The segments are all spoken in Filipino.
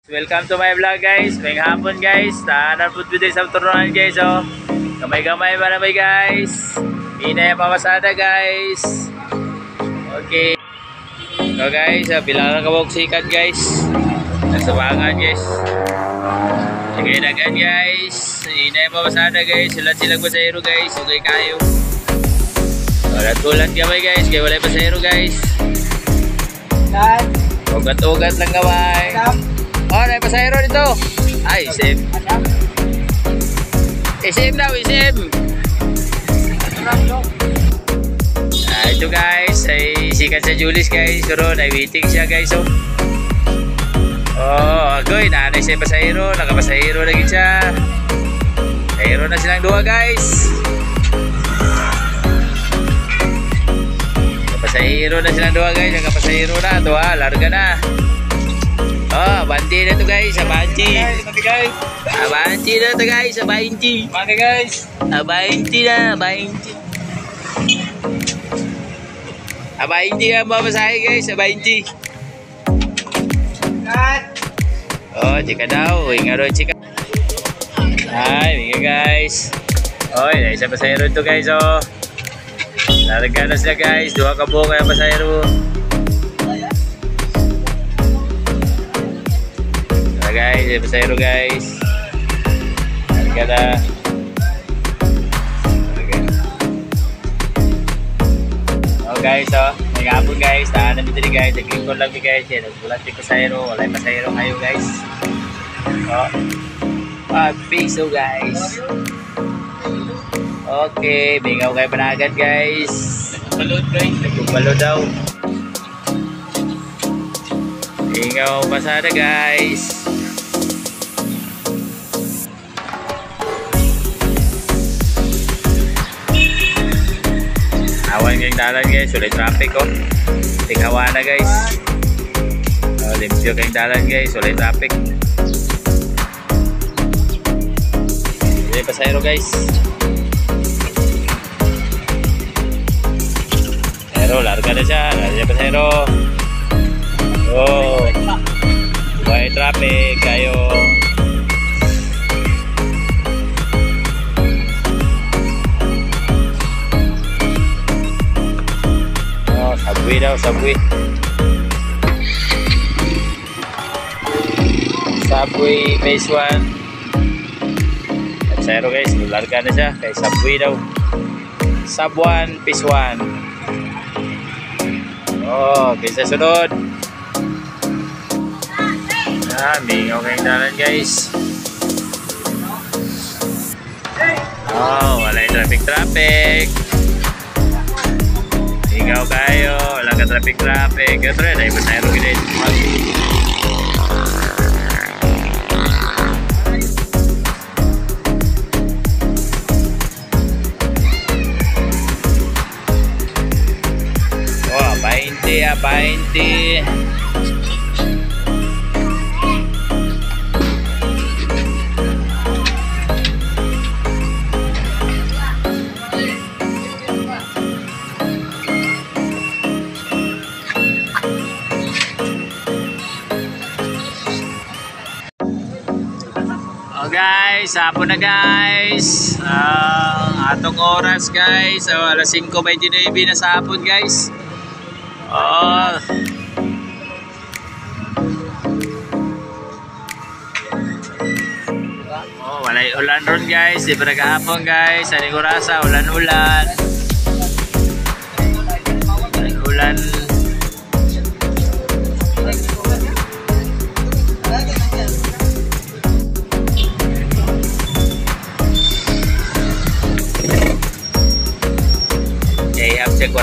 Welcome to my vlog guys. May hapon guys. Tahanan po dito sa turunan guys. Oh. Gamay-gamay ba naman guys. Hinay ang pamasada guys. Okay. So guys, bilangan ka sikat guys. Nagsabangan guys. Sige nagan guys. Hinay ang pamasada guys. Silang pasahero guys. Okay kayo. Ulat-ulat gamay guys. Kaya wala pasahero guys. Ugat-ugat lang gamay. Oh, may pasahero dito. Ay, isim. Isim daw, isim. Ito guys, ay sikat sa Julius guys. Pero na-waiting siya guys. Oh, agoy, nanay siya pasahero. Nakapasahero lagi siya. Pasahero na silang dua guys. Nakapasahero na silang dua guys. Nakapasahero na. Ito ha, larga na. Oh, abanti na to guys, abanti. Abanti na to guys, abanti. Abanti guys. Abanti na, abanti. Abanti ang mamasahe guys, abanti. Oh, chika daw, hinga ro chika. Ay, hinga guys. Oh, isa pasahero to guys, oh. Larga na sila guys, dua ka buo kaya pasahero. Guys, pasahero guys. Harga oh guys, oh. May hapon guys. Tahanan dito ni guys. Nag-lingkod lang ni guys. Yan, nagbulat ni pasahero. Wala yung pasahero kayo guys. Oh. Piso guys. Okay, bingaw kayo panagan guys. Nagbalod guys. Nagbalod daw. Bingaw pasada guys. Awan kayong dalan guys, ulit traffic oh. Tinghawa na guys. Limpyo kayong dalan guys, ulit traffic. Ulit pasahero guys. Pero larga na siya, larga pasahero. Oh, may traffic kayo. Subway daw, subway. Subway phase 1. At zero guys, larga na siya. Kaya subway daw. Sub 1, phase 1. Oh, kaysa sunod. Mingaw kayong dalan guys. Oh, wala yung traffic. Ikaw kayo, wala ka traffic. Ito rin, ay pasahero gilid. Oh, 20. Guys, hapon na guys. Atong oras guys, alas 5:29 na sa hapon guys. Oh, wala ulan ron guys. Di pa nagahapon guys. Sa Ligurasa, ulan.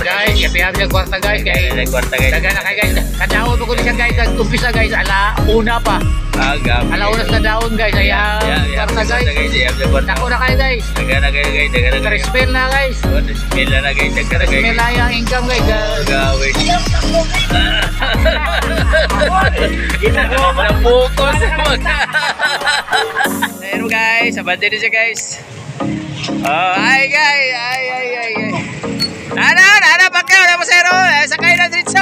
Guys, kaya siya kwarta guys. Kwarta guys. Daga na kayo guys. Kadaon ko siya guys. Nag-umpisa guys. Alauna pa. Alauna sa daon guys. Kaya kwarta guys. Nako na kayo guys. Daga na kayo guys. Trispel na guys. Trispel na guys. Trispel na yung income guys. Gawin. Focus. Ayun guys. Abante din siya guys. Oh, ay guys. Ay. Ano, bakit? Wala pasahero. Sakay na diretso.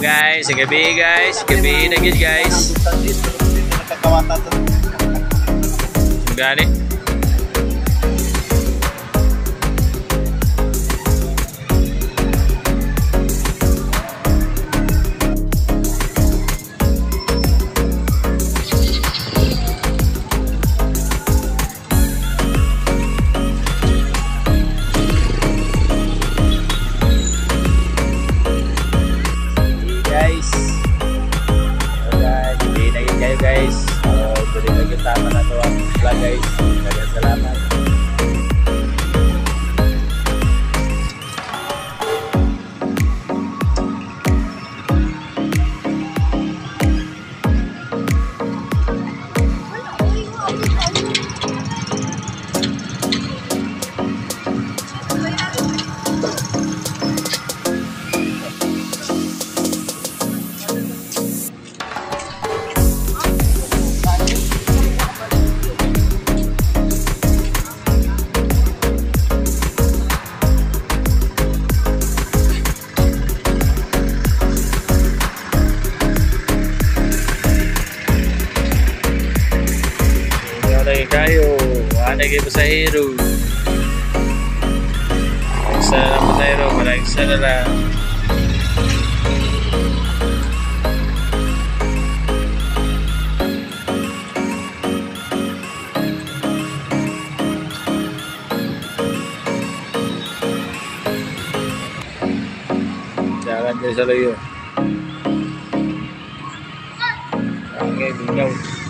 guys, sa gabi guys, gabi na gid guys. Gani. Guys, beri lagi tama na to ang vlog guys. Daghang salamat. Kayo, ada kayo pasahero. Isa na lang pasahero, maraming isa na lang. Jalan dari Saloyo. Okay, bingaw.